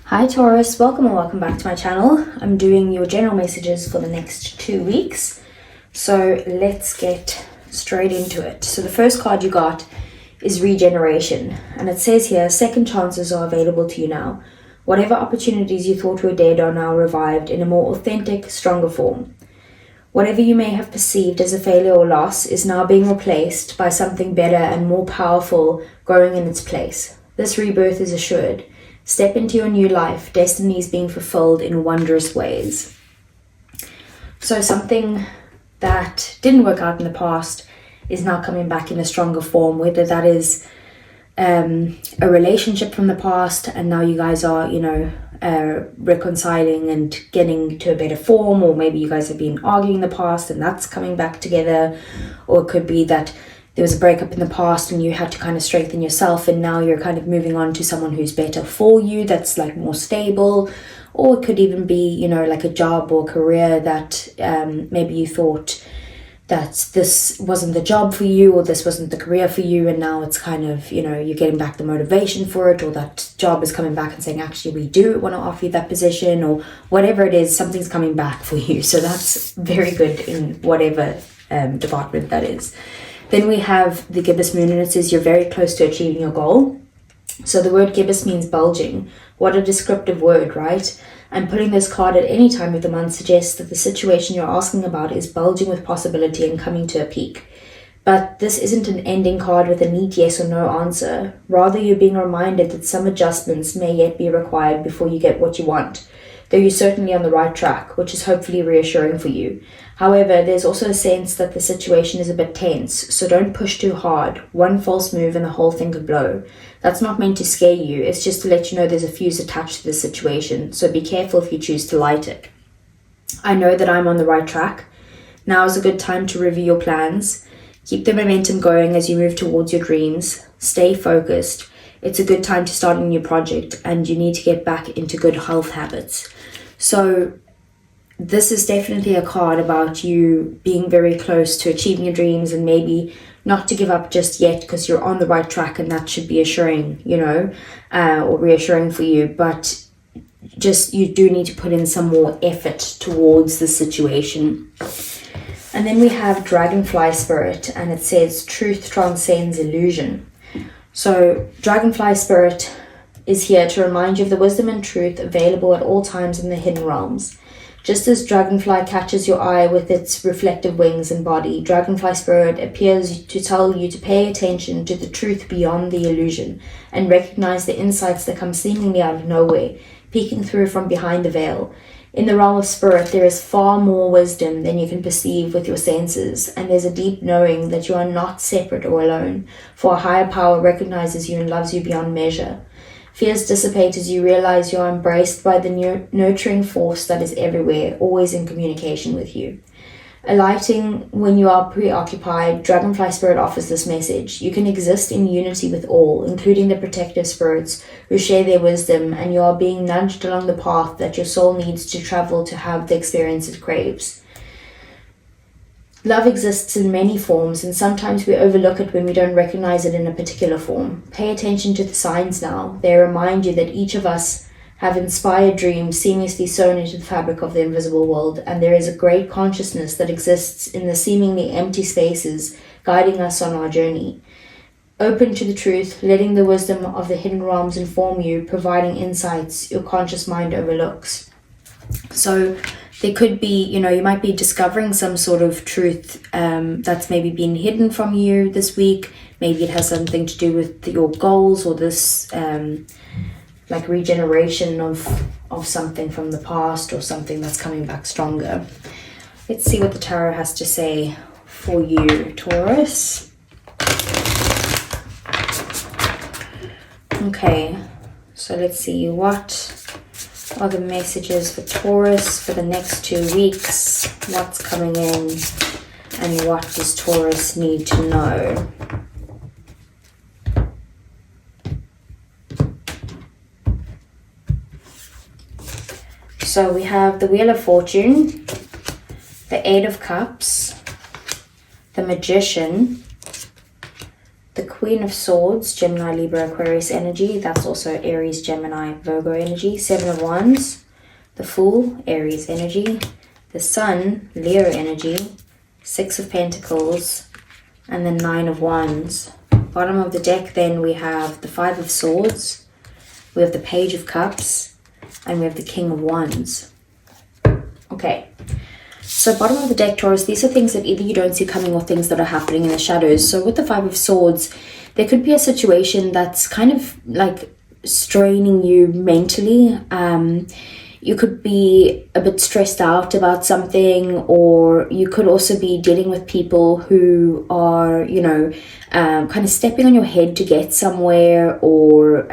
Hi Taurus, welcome and welcome back to my channel. I'm doing your general messages for the next 2 weeks. So let's get straight into it. So the first card you got is regeneration. And it says here, second chances are available to you now. Whatever opportunities you thought were dead are now revived in a more authentic, stronger form. Whatever you may have perceived as a failure or loss is now being replaced by something better and more powerful growing in its place. This rebirth is assured. Step into your new life. Destiny is being fulfilled in wondrous ways. So something that didn't work out in the past is now coming back in a stronger form, whether that is a relationship from the past and now you guys are, reconciling and getting to a better form, or maybe you guys have been arguing in the past and that's coming back together, or it could be that there was a breakup in the past and you had to kind of strengthen yourself and now you're kind of moving on to someone who's better for you, that's like more stable. Or it could even be, like a job or career that maybe you thought that this wasn't the job for you or this wasn't the career for you, and now it's kind of, you're getting back the motivation for it, or that job is coming back and saying, actually, we do want to offer you that position, or whatever it is, something's coming back for you. So that's very good in whatever department that is. Then we have the gibbous moon, and it says you're very close to achieving your goal. So the word gibbous means bulging. What a descriptive word, right? And pulling this card at any time of the month suggests that the situation you're asking about is bulging with possibility and coming to a peak. But this isn't an ending card with a neat yes or no answer. Rather, you're being reminded that some adjustments may yet be required before you get what you want, though you're certainly on the right track, which is hopefully reassuring for you. However, there's also a sense that the situation is a bit tense, so don't push too hard. One false move and the whole thing could blow. That's not meant to scare you, it's just to let you know there's a fuse attached to the situation, so be careful if you choose to light it. I know that I'm on the right track. Now is a good time to review your plans. Keep the momentum going as you move towards your dreams. Stay focused. It's a good time to start a new project, and you need to get back into good health habits. So this is definitely a card about you being very close to achieving your dreams, and maybe not to give up just yet because you're on the right track, and that should be assuring, or reassuring for you. But just you do need to put in some more effort towards the situation. And then we have Dragonfly Spirit, and it says truth transcends illusion. So Dragonfly Spirit is here to remind you of the wisdom and truth available at all times in the hidden realms. Just as Dragonfly catches your eye with its reflective wings and body, Dragonfly Spirit appears to tell you to pay attention to the truth beyond the illusion and recognize the insights that come seemingly out of nowhere, peeking through from behind the veil. In the realm of spirit, there is far more wisdom than you can perceive with your senses, and there's a deep knowing that you are not separate or alone, for a higher power recognizes you and loves you beyond measure. Fears dissipate as you realize you are embraced by the nurturing force that is everywhere, always in communication with you. Alighting when you are preoccupied, Dragonfly Spirit offers this message. You can exist in unity with all, including the protective spirits who share their wisdom, and you are being nudged along the path that your soul needs to travel to have the experience it craves. Love exists in many forms, and sometimes we overlook it when we don't recognize it in a particular form. Pay attention to the signs now. They remind you that each of us have inspired dreams seamlessly sewn into the fabric of the invisible world, and there is a great consciousness that exists in the seemingly empty spaces, guiding us on our journey. Open to the truth, letting the wisdom of the hidden realms inform you, providing insights your conscious mind overlooks. So there could be, you might be discovering some sort of truth that's maybe been hidden from you this week. Maybe it has something to do with your goals, or this like regeneration of something from the past, or something that's coming back stronger. Let's see what the tarot has to say for you, Taurus. Okay, so let's see, what are the messages for Taurus for the next 2 weeks? What's coming in, and what does Taurus need to know? So we have the Wheel of Fortune, the Eight of Cups, the Magician, the Queen of Swords, Gemini, Libra, Aquarius energy. That's also Aries, Gemini, Virgo energy. Seven of Wands, the Fool, Aries energy. The Sun, Leo energy. Six of Pentacles, and the Nine of Wands. Bottom of the deck then we have the Five of Swords, we have the Page of Cups, and we have the King of Wands. Okay, so bottom of the deck, Taurus, these are things that either you don't see coming or things that are happening in the shadows. So with the Five of Swords, there could be a situation that's kind of like straining you mentally. You could be a bit stressed out about something, or you could also be dealing with people who are, you know, kind of stepping on your head to get somewhere, or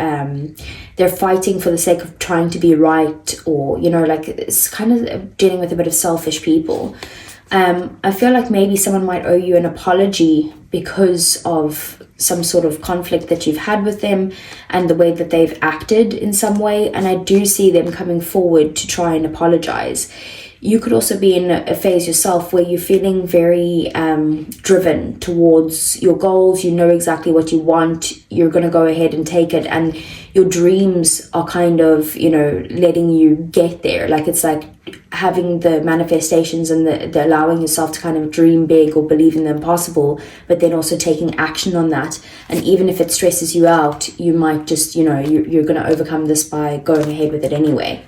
they're fighting for the sake of trying to be right, or, you know, like it's kind of dealing with a bit of selfish people. I feel like maybe someone might owe you an apology because of some sort of conflict that you've had with them and the way that they've acted in some way. And I do see them coming forward to try and apologize. You could also be in a phase yourself where you're feeling very driven towards your goals. You know exactly what you want. You're going to go ahead and take it. And your dreams are kind of, you know, letting you get there. Like it's like having the manifestations and the allowing yourself to kind of dream big or believe in the impossible, but then also taking action on that. And even if it stresses you out, you might just, you know, you're going to overcome this by going ahead with it anyway.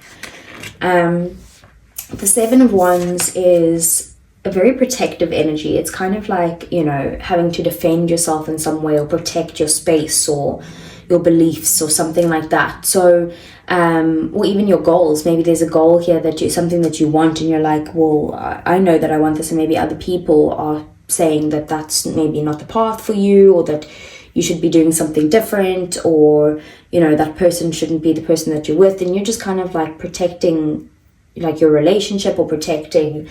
The Seven of Wands is a very protective energy. It's kind of like, you know, having to defend yourself in some way or protect your space or your beliefs or something like that. So, or even your goals. Maybe there's a goal here that something that you want and you're like, well, I know that I want this, and maybe other people are saying that that's maybe not the path for you, or that you should be doing something different, or, you know, that person shouldn't be the person that you're with, and you're just kind of like protecting like your relationship, or protecting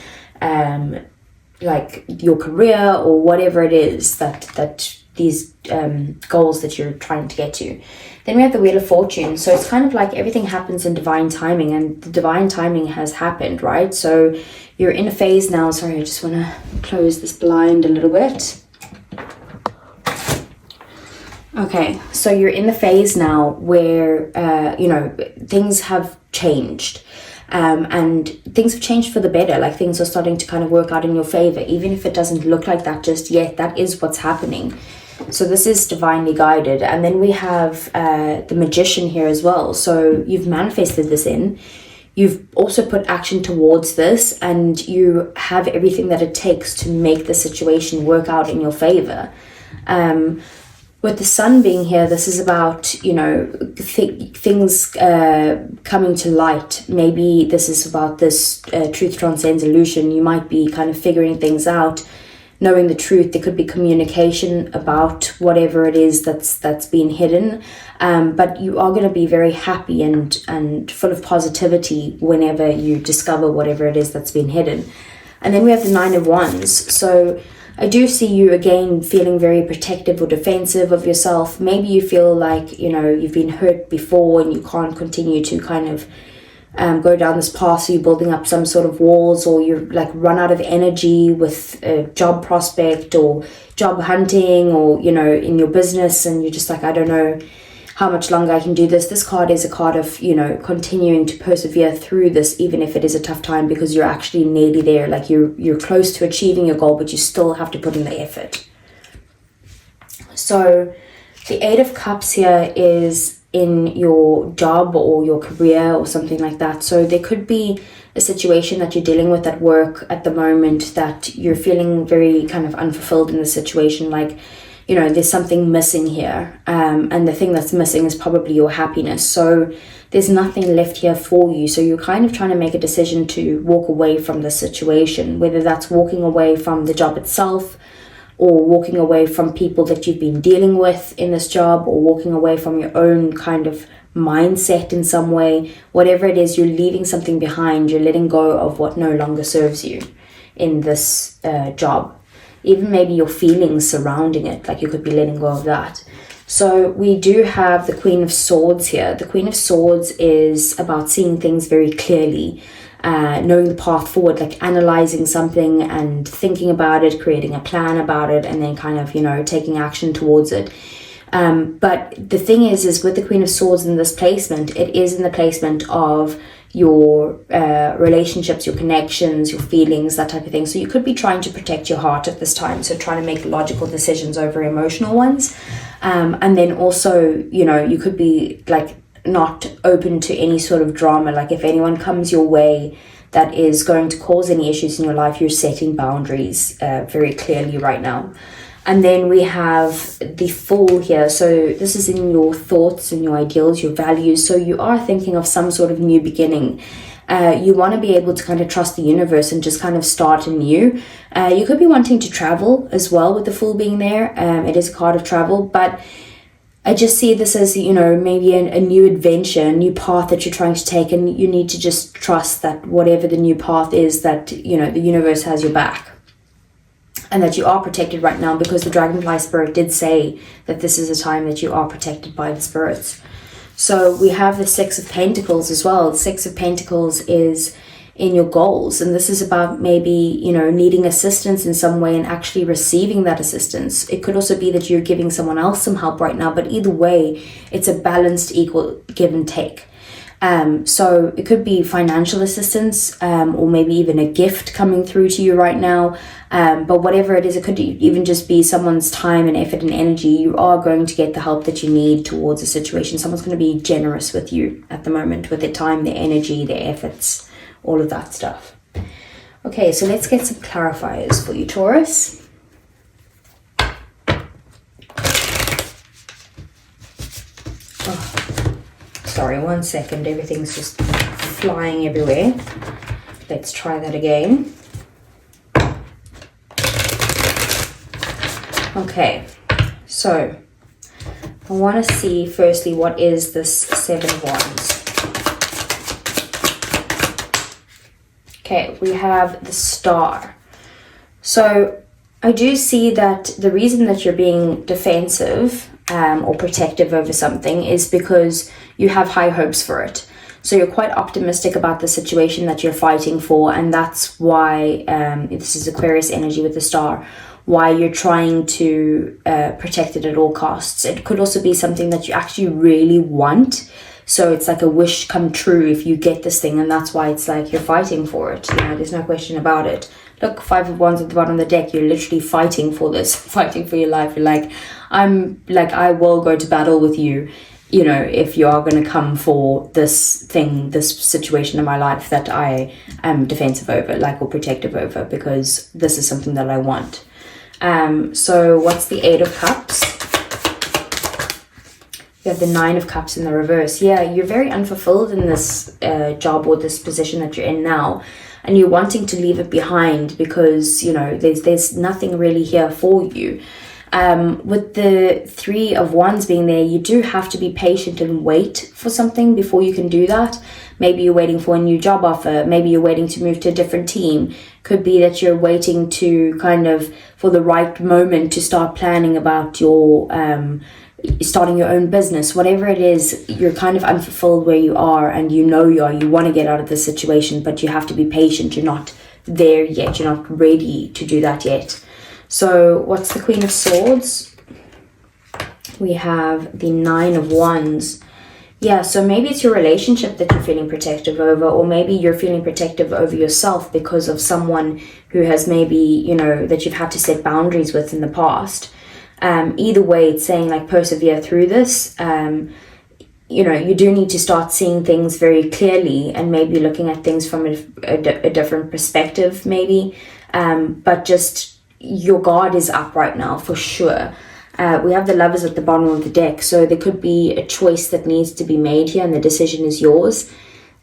like your career, or whatever it is that these goals that you're trying to get to. Then we have the Wheel of Fortune. So it's kind of like everything happens in divine timing, and the divine timing has happened, right? So you're in a phase now. Sorry, I just want to close this blind a little bit. Okay, so you're in the phase now where, you know, things have changed. And things have changed for the better. Like things are starting to kind of work out in your favor, even if it doesn't look like that just yet. That is what's happening. So this is divinely guided. And then we have the Magician here as well. So you've manifested this in. You've also put action towards this, and you have everything that it takes to make the situation work out in your favor. With the Sun being here, this is about, you know, things coming to light. Maybe this is about this truth transcends illusion. You might be kind of figuring things out, knowing the truth. There could be communication about whatever it is that's been hidden. But you are going to be very happy and full of positivity whenever you discover whatever it is that's been hidden. And then we have the Nine of Wands. So I do see you again feeling very protective or defensive of yourself. Maybe you feel like, you know, you've been hurt before and you can't continue to kind of go down this path, so you're building up some sort of walls, or you're like run out of energy with a job prospect or job hunting, or, you know, in your business, and you're just like, I don't know how much longer I can do this. This card is a card of, you know, continuing to persevere through this, even if it is a tough time, because you're actually nearly there. Like you're close to achieving your goal, but you still have to put in the effort. So the Eight of Cups here is in your job or your career or something like that. So there could be a situation that you're dealing with at work at the moment that you're feeling very kind of unfulfilled in the situation. Like, you know, there's something missing here, and the thing that's missing is probably your happiness. So there's nothing left here for you. So you're kind of trying to make a decision to walk away from the situation, whether that's walking away from the job itself, or walking away from people that you've been dealing with in this job, or walking away from your own kind of mindset in some way. Whatever it is, you're leaving something behind. You're letting go of what no longer serves you in this job. Even maybe your feelings surrounding it, like you could be letting go of that. So we do have the Queen of Swords here. The Queen of Swords is about seeing things very clearly. knowing the path forward, like analyzing something and thinking about it, creating a plan about it, and then kind of, you know, taking action towards it. But the thing is with the Queen of Swords in this placement, it is in the placement of your relationships, your connections, your feelings, that type of thing. So you could be trying to protect your heart at this time, so trying to make logical decisions over emotional ones. And then also, you know, you could be like not open to any sort of drama. Like if anyone comes your way that is going to cause any issues in your life, you're setting boundaries very clearly right now. And then we have the Fool here. So this is in your thoughts and your ideals, your values. So you are thinking of some sort of new beginning. You want to be able to kind of trust the universe and just kind of start anew. You could be wanting to travel as well with the Fool being there. It is a card of travel, but I just see this as, you know, maybe a new adventure, a new path that you're trying to take, and you need to just trust that whatever the new path is, that, you know, the universe has your back. And that you are protected right now, because the Dragonfly Spirit did say that this is a time that you are protected by the spirits. So we have the Six of Pentacles as well. The Six of Pentacles is in your goals. And this is about maybe, you know, needing assistance in some way and actually receiving that assistance. It could also be that you're giving someone else some help right now. But either way, it's a balanced, equal give and take. So it could be financial assistance, or maybe even a gift coming through to you right now. But whatever it is, it could even just be someone's time and effort and energy. You are going to get the help that you need towards a situation. Someone's going to be generous with you at the moment with their time, their energy, their efforts, all of that stuff. Okay, so let's get some clarifiers for you, Taurus. Sorry, 1 second. Everything's just flying everywhere. Let's try that again. Okay, so I want to see firstly what is this Seven of Wands. Okay, we have the Star. So I do see that the reason that you're being defensive or protective over something is because you have high hopes for it. So you're quite optimistic about the situation that you're fighting for, and that's why this is Aquarius energy with the Star, why you're trying to protect it at all costs. It could also be something that you actually really want. So it's like a wish come true if you get this thing, and that's why it's like you're fighting for it. You know, there's no question about it. Look, Five of Wands at the bottom of the deck. You're literally fighting for this, fighting for your life. You're like, I will go to battle with you, you know, if you are going to come for this thing, this situation in my life that I am defensive over, like, or protective over, because this is something that I want. So what's the Eight of Cups? You have the Nine of Cups in the reverse. Yeah, you're very unfulfilled in this job or this position that you're in now. And you're wanting to leave it behind because, you know, there's nothing really here for you. With the Three of Wands being there, you do have to be patient and wait for something before you can do that. Maybe you're waiting for a new job offer. Maybe you're waiting to move to a different team. Could be that you're waiting to kind of, for the right moment to start planning about your, starting your own business. Whatever it is, you're kind of unfulfilled where you are, and you know you want to get out of this situation, but you have to be patient. You're not there yet. You're not ready to do that yet. So what's the Queen of Swords? We have the Nine of Wands. Yeah, so maybe it's your relationship that you're feeling protective over, or maybe you're feeling protective over yourself because of someone who has maybe, you know, that you've had to set boundaries with in the past. Either way, it's saying like persevere through this. You know, you do need to start seeing things very clearly and maybe looking at things from a different perspective maybe. But just your guard is up right now for sure. We have the Lovers at the bottom of the deck, so there could be a choice that needs to be made here and the decision is yours.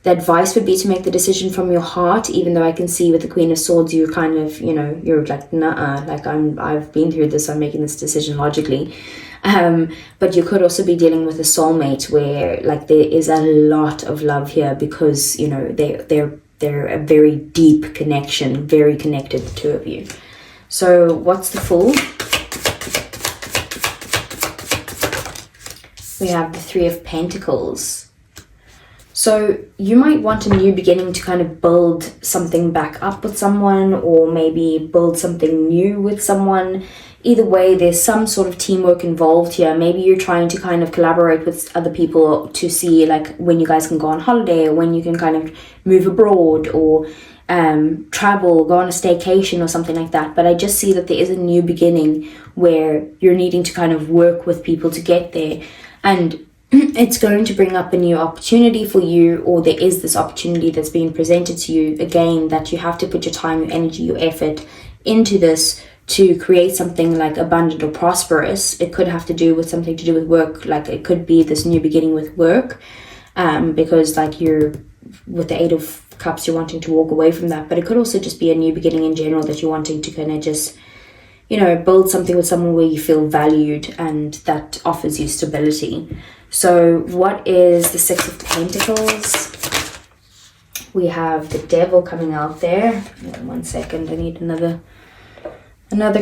The advice would be to make the decision from your heart, even though I can see with the Queen of Swords you're kind of, you know, you're like, nah, like I've been through this, I'm making this decision logically. But you could also be dealing with a soulmate where like there is a lot of love here because, you know, they're a very deep connection, very connected, the two of you. So what's the Fool? We have the Three of Pentacles. So you might want a new beginning to kind of build something back up with someone, or maybe build something new with someone. Either way, there's some sort of teamwork involved here. Maybe you're trying to kind of collaborate with other people to see like when you guys can go on holiday, or when you can kind of move abroad, or travel, go on a staycation or something like that. But I just see that there is a new beginning where you're needing to kind of work with people to get there, and it's going to bring up a new opportunity for you, or there is this opportunity that's being presented to you again, that you have to put your time, your energy, your effort into this to create something like abundant or prosperous. It could have to do with something to do with work, like it could be this new beginning with work, because like you're with the Eight of Cups, you're wanting to walk away from that. But it could also just be a new beginning in general, that you're wanting to kind of just, you know, build something with someone where you feel valued and that offers you stability. So what is the Six of Pentacles? We have the Devil coming out there. 1 second, I need another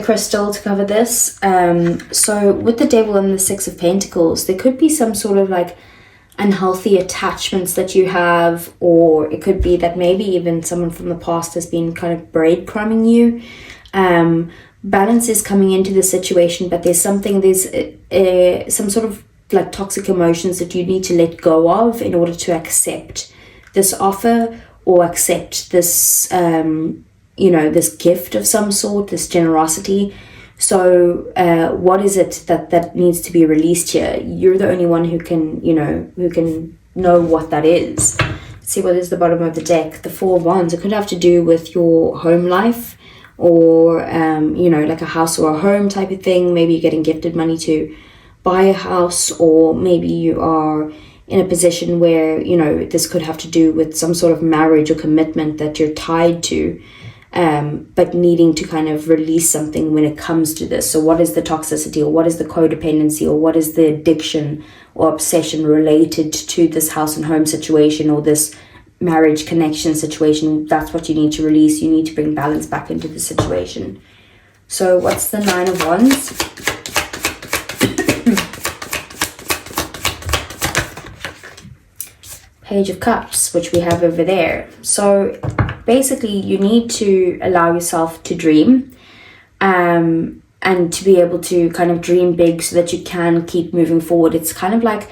crystal to cover this. So with the Devil and the Six of Pentacles, there could be some sort of like unhealthy attachments that you have, or it could be that maybe even someone from the past has been kind of breadcrumbing you. Balance is coming into the situation, but there's some sort of like toxic emotions that you need to let go of in order to accept this offer, or accept this this gift of some sort, this generosity. So what is it that needs to be released here? You're the only one who can know what that is. Let's see what is the bottom of the deck. The Four of Wands. It could have to do with your home life, or like a house or a home type of thing. Maybe you're getting gifted money to buy a house, or maybe you are in a position where, this could have to do with some sort of marriage or commitment that you're tied to, but needing to kind of release something when it comes to this. So what is the toxicity, or what is the codependency, or what is the addiction or obsession related to this house and home situation, or this marriage connection situation? That's what you need to release. You need to bring balance back into the situation. So what's the Nine of Wands? Page of Cups, which we have over there. So basically you need to allow yourself to dream, and to be able to kind of dream big so that you can keep moving forward. It's kind of like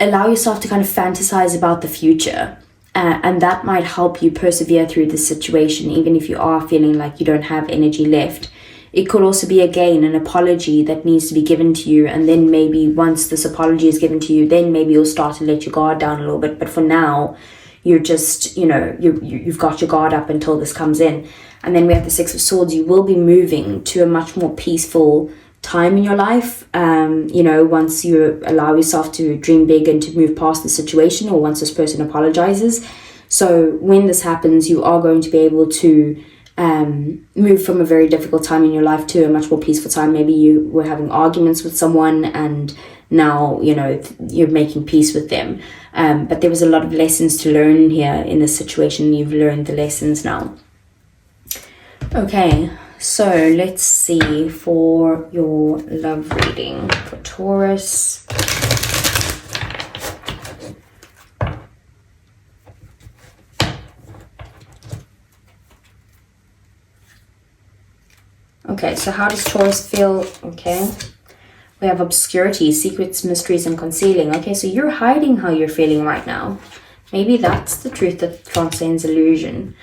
allow yourself to kind of fantasize about the future, and that might help you persevere through this situation, even if you are feeling like you don't have energy left. It could also be, again, an apology that needs to be given to you, and then maybe once this apology is given to you, then maybe you'll start to let your guard down a little bit. But for now, you're just, you've got your guard up until this comes in. And then we have the Six of Swords. You will be moving to a much more peaceful time in your life, once you allow yourself to dream big and to move past the situation, or once this person apologizes. So when this happens, you are going to be able to move from a very difficult time in your life to a much more peaceful time. Maybe you were having arguments with someone, and now you're making peace with them, but there was a lot of lessons to learn here in this situation. You've learned the lessons now. Okay, so let's see for your love reading for Taurus. Okay, so how does Taurus feel? Okay, we have obscurity, secrets, mysteries, and concealing. Okay, so you're hiding how you're feeling right now. Maybe that's the truth that transcends illusion.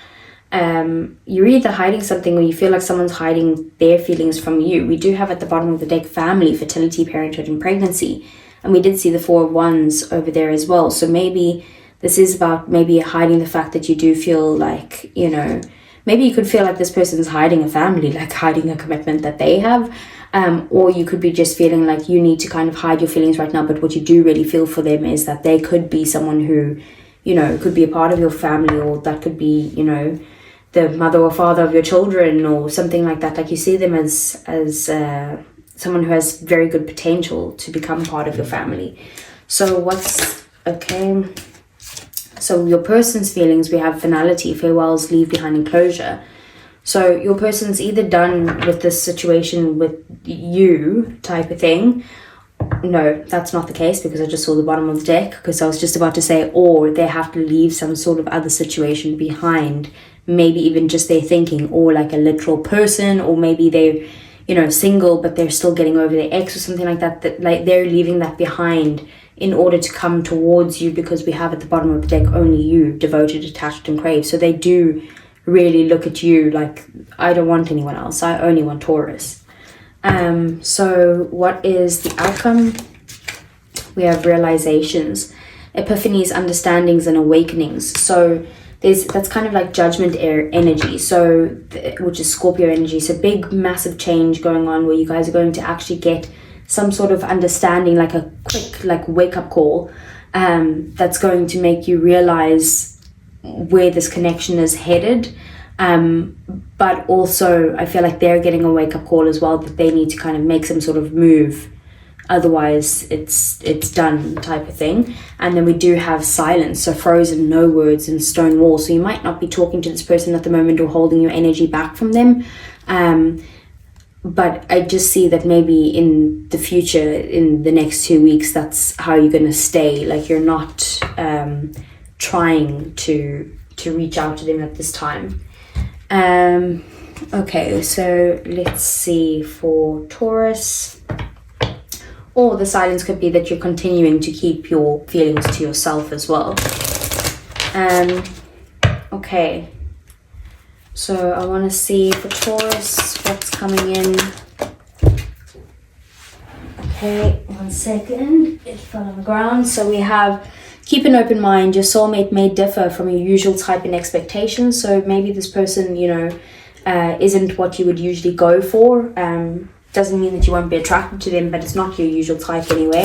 You're either hiding something, or you feel like someone's hiding their feelings from you. We do have at the bottom of the deck family, fertility, parenthood, and pregnancy. And we did see the Four of Wands over there as well. So maybe this is about maybe hiding the fact that you do feel like, maybe you could feel like this person's hiding a family, like hiding a commitment that they have. Or you could be just feeling like you need to kind of hide your feelings right now. But what you do really feel for them is that they could be someone who, could be a part of your family, or that could be, the mother or father of your children, or something like that. Like you see them as someone who has very good potential to become part of your family. So okay. So your person's feelings, we have finality, farewells, leave behind, and closure. So your person's either done with this situation with you type of thing, no, that's not the case, because I just saw the bottom of the deck, because I was just about to say, or they have to leave some sort of other situation behind, maybe even just their thinking, or like a literal person, or maybe they're, you know, single but they're still getting over their ex or something like that, that like they're leaving that behind in order to come towards you, because we have at the bottom of the deck only you, devoted, attached and crave. So they do really look at you like, I don't want anyone else, I only want Taurus. So what is the outcome? We have realizations, epiphanies, understandings and awakenings. So that's kind of like judgment energy, so which is Scorpio energy. So big massive change going on, where you guys are going to actually get some sort of understanding, like a quick like wake up call, that's going to make you realize where this connection is headed. But also I feel like they're getting a wake up call as well, that they need to kind of make some sort of move, otherwise it's done type of thing. And then we do have silence, so frozen, no words and stone wall. So you might not be talking to this person at the moment or holding your energy back from them, but I just see that maybe in the future, in the next 2 weeks, that's how you're going to stay. Like you're not trying to reach out to them at this time. Okay, so let's see for Taurus. Or the silence could be that you're continuing to keep your feelings to yourself as well. Okay, so I want to see for Taurus what's coming in. Okay, 1 second, it fell on the ground. So we have keep an open mind. Your soulmate may differ from your usual type and expectations. So maybe this person, you know, isn't what you would usually go for. Doesn't mean that you won't be attracted to them, but it's not your usual type anyway.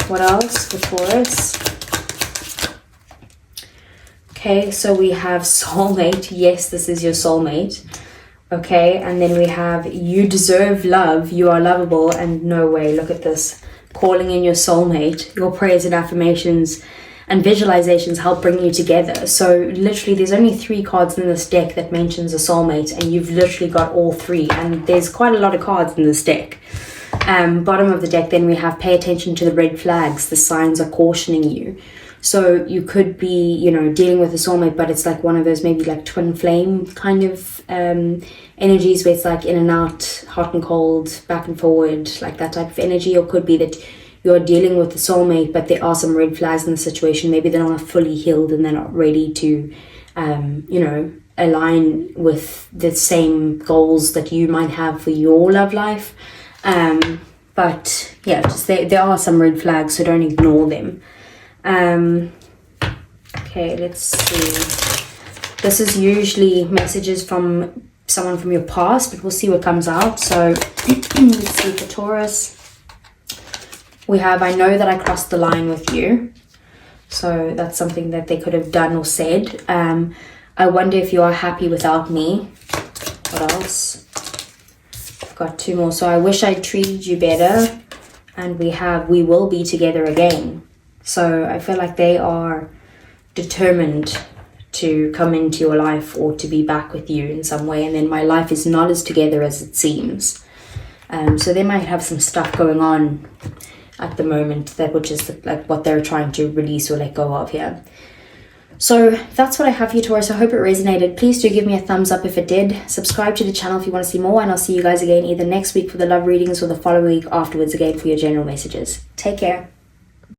What else for Taurus? Okay, so we have soulmate. Yes, this is your soulmate. Okay, and then we have you deserve love, you are lovable, and no way, look at this. Calling in your soulmate. Your prayers and affirmations and visualizations help bring you together. So literally there's only 3 cards in this deck that mentions a soulmate, and you've literally got all 3, and there's quite a lot of cards in this deck. Bottom of the deck, then we have pay attention to the red flags, the signs are cautioning you. So you could be, you know, dealing with a soulmate, but it's like one of those maybe like twin flame kind of energies, where it's like in and out, hot and cold, back and forward, like that type of energy. Or could be that you're dealing with the soulmate, but there are some red flags in the situation. Maybe they're not fully healed and they're not ready to, you know, align with the same goals that you might have for your love life. But yeah, just there are some red flags, so don't ignore them. Okay, let's see. This is usually messages from someone from your past, but we'll see what comes out. So let's see for Taurus. We have, I know that I crossed the line with you. So that's something that they could have done or said. I wonder if you are happy without me. What else? I've got 2 more. So I wish I treated you better. And we have, we will be together again. So I feel like they are determined to come into your life or to be back with you in some way. And then my life is not as together as it seems. So they might have some stuff going on at the moment that which is like what they're trying to release or let go of here. So that's what I have for you, Taurus. I hope it resonated. Please do give me a thumbs up if it did. Subscribe to the channel if you want to see more, and I'll see you guys again either next week for the love readings or the following week afterwards again for your general messages. Take care.